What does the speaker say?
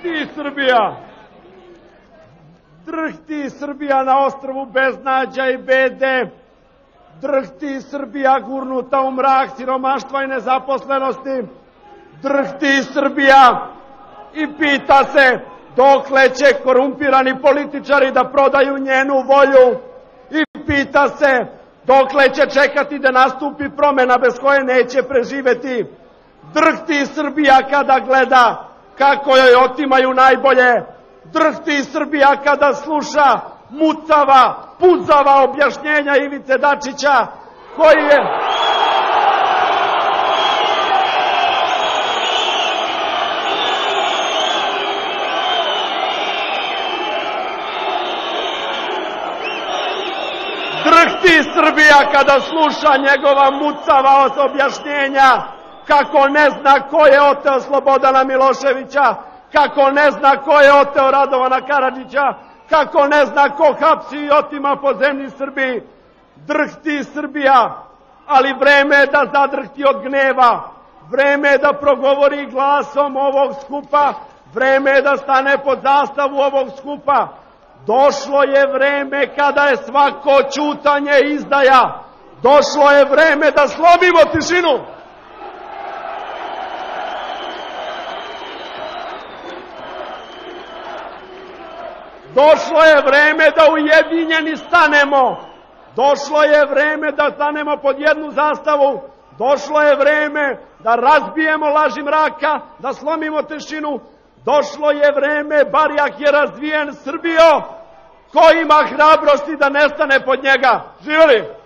Drhti Srbija! Drhti Srbija na ostrvu beznađa i bede. Drhti Srbija gurnuta u mrak siromaštva i nezaposlenosti. Drhti Srbija i pita se dokle će korumpirani političari da prodaju njenu volju. I pita se dokle će čekati da nastupi promena bez koje neće preživeti. Drhti Srbija kada gleda kako joj otimaju najbolje. Drhti Srbija kada sluša mucava, puzava objašnjenja Ivice Dačića, koji je... Drhti Srbija kada sluša njegova mucava objašnjenja, kako ne zna ko je oteo Slobodana Miloševića, kako ne zna ko je oteo Radovana Karadžića, kako ne zna ko hapsi i otima po zemlji Srbiji. Drhti Srbija, ali vreme je da zadrhti od gneva, vreme je da progovori glasom ovog skupa, vreme je da stane pod zastavu ovog skupa. Došlo je vreme kada je svako ćutanje izdaja. Došlo je vreme da slomimo tišinu. Došlo je vreme da ujedinjeni stanemo. Došlo je vreme da stanemo pod jednu zastavu. Došlo je vreme da razbijemo laži mraka, da slomimo tišinu. Došlo je vreme, barjak je razvijen, Srbijo, ko ima hrabrosti da nestane pod njega. Živjeli!